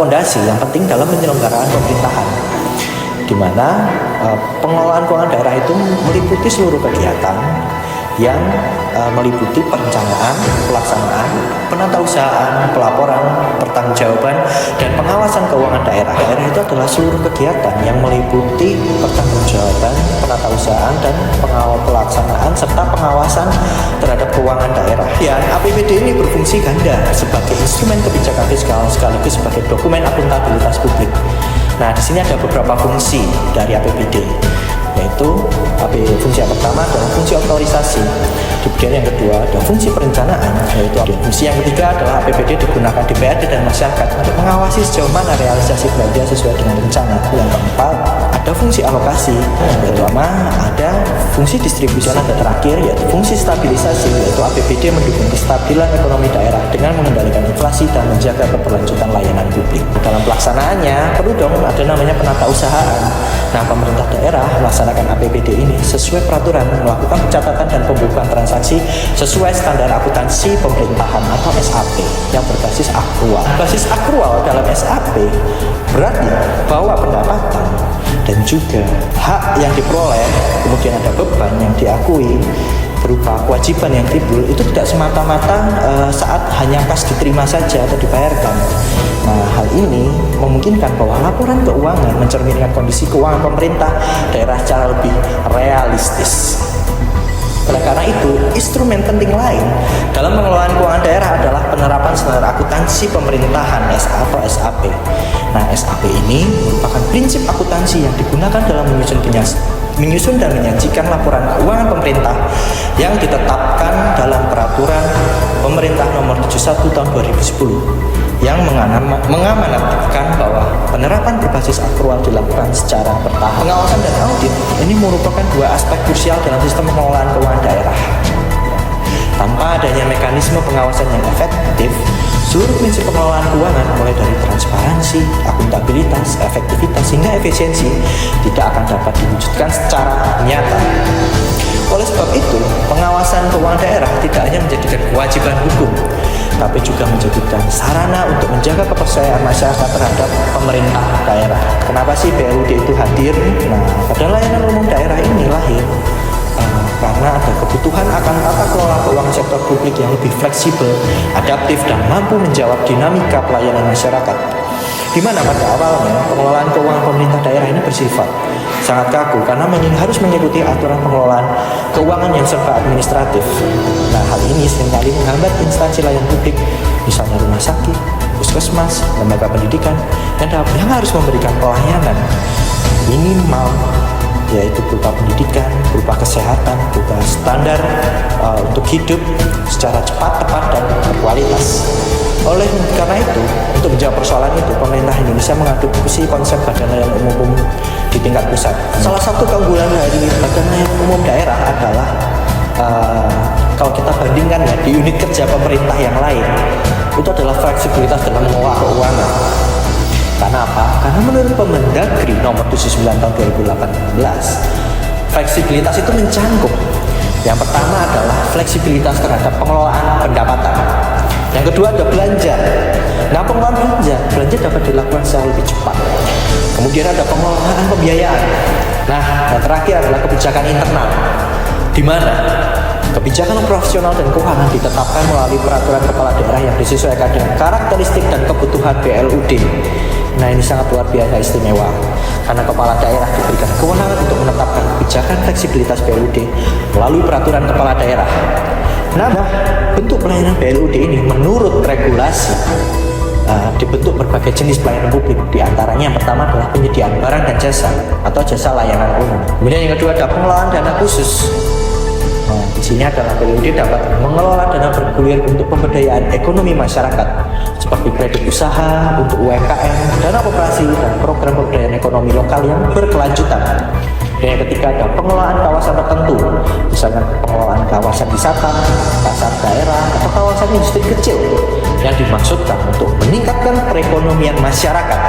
fondasi yang penting dalam penyelenggaraan pemerintahan, di mana pengelolaan keuangan daerah itu meliputi seluruh kegiatan yang meliputi perencanaan, pelaksanaan, penatausahaan, pelaporan, pertanggungjawaban, dan pengawasan keuangan daerah. Daerah itu adalah seluruh kegiatan yang meliputi pertanggungjawaban, penatausahaan, dan pelaksanaan serta pengawasan terhadap keuangan daerah. Dan APBD ini berfungsi ganda sebagai instrumen kebijakan fiskal sekaligus sebagai dokumen akuntabilitas publik. Nah, di sini ada beberapa fungsi dari APBD, yaitu fungsi yang pertama adalah fungsi otorisasi, kemudian yang kedua ada fungsi perencanaan, yaitu fungsi yang ketiga adalah APBD digunakan DPRD dan masyarakat untuk mengawasi sejauh mana realisasi belanja sesuai dengan rencana. Yang keempat ada fungsi alokasi, yang kelima ada fungsi distribusi, dan terakhir yaitu fungsi stabilisasi, yaitu APBD mendukung kestabilan ekonomi daerah dengan mengendalikan inflasi dan menjaga keberlanjutan layanan publik. Dalam pelaksanaannya perlu dong ada namanya penatausahaan. Nah, pemerintah daerah melaksanakan APBD ini sesuai peraturan, melakukan pencatatan dan pembukuan transaksi sesuai standar akuntansi pemerintahan atau SAP yang berbasis akrual. Basis akrual dalam SAP berarti bahwa pendapatan dan juga hak yang diperoleh, kemudian ada beban yang diakui berupa kewajiban yang timbul, itu tidak semata-mata saat hanya kas diterima saja atau dibayarkan. Nah, hal ini memungkinkan bahwa laporan keuangan mencerminkan kondisi keuangan pemerintah daerah secara lebih realistis. Oleh karena itu, instrumen penting lain dalam pengelolaan keuangan daerah adalah penerapan standar akuntansi pemerintahan atau SAP. Nah, SAP ini merupakan prinsip akuntansi yang digunakan dalam menyusun dan menyajikan laporan keuangan pemerintah yang ditetapkan dalam peraturan pemerintah nomor 71 tahun 2010 yang mengamanatkan bahwa penerapan berbasis akrual dilakukan secara bertahap. Pengawasan dan audit ini merupakan dua aspek krusial dalam sistem pengelolaan keuangan daerah. Tanpa adanya mekanisme pengawasan yang efektif, seluruh prinsip pengelolaan keuangan mulai dari transparansi, akuntabilitas, efektivitas hingga efisiensi tidak akan dapat diwujudkan secara nyata. Oleh sebab itu, pengawasan keuangan daerah tidak hanya menjadikan kewajiban hukum, tapi juga menjadikan sarana untuk menjaga kepercayaan masyarakat terhadap pemerintah daerah. Kenapa sih BLUD itu hadir? Nah, pada layanan umum daerah ini lahir karena ada kebutuhan akan tata kelola keuangan sektor publik yang lebih fleksibel, adaptif, dan mampu menjawab dinamika pelayanan masyarakat. Di mana pada awalnya pengelolaan keuangan pemerintah daerah ini bersifat sangat kaku karena harus mengikuti aturan pengelolaan keuangan yang serba administratif. Nah, hal ini seringkali menghambat instansi layanan publik, misalnya rumah sakit, puskesmas, lembaga pendidikan, yang harus memberikan pelayanan minimal, yaitu berupa pendidikan, berupa kesehatan, berupa standar untuk hidup secara cepat, tepat, dan berkualitas. Oleh karena itu, untuk menjawab persoalan itu, pemerintah Indonesia mengadopsi konsep badan layanan umum di tingkat pusat. Salah satu keunggulan dari badan layanan umum daerah adalah kalau kita bandingkan ya di unit kerja pemerintah yang lain, itu adalah fleksibilitas dalam mengelola keuangan. Karena apa? Karena menurut Permendagri nomor 79 tahun 2018, fleksibilitas itu mencangkup. Yang pertama adalah fleksibilitas terhadap pengelolaan pendapatan. Yang kedua ada belanja. Nah, pengelolaan belanja dapat dilakukan secara lebih cepat. Kemudian ada pengelolaan pembiayaan. Nah, yang terakhir adalah kebijakan internal, di mana kebijakan operasional dan keuangan ditetapkan melalui peraturan kepala daerah yang disesuaikan dengan karakteristik dan kebutuhan BLUD. Nah, ini sangat luar biasa istimewa karena kepala daerah diberikan kewenangan untuk menetapkan kebijakan fleksibilitas BLUD melalui peraturan kepala daerah. Nah, bentuk pelayanan BLUD ini menurut regulasi dibentuk berbagai jenis pelayanan publik. Di antaranya yang pertama adalah penyediaan barang dan jasa atau jasa layanan umum. Kemudian yang kedua ada pengelolaan dana khusus. Nah, di sini adalah BLUD dapat mengelola dana bergulir untuk pemberdayaan ekonomi masyarakat seperti kredit usaha untuk UMKM, dana koperasi, dan program pemberdayaan ekonomi lokal yang berkelanjutan. Dan yang ketiga ada pengelolaan kawasan tertentu, misalnya pengelolaan kawasan wisata, pasar daerah, atau kawasan industri kecil yang dimaksudkan untuk meningkatkan perekonomian masyarakat.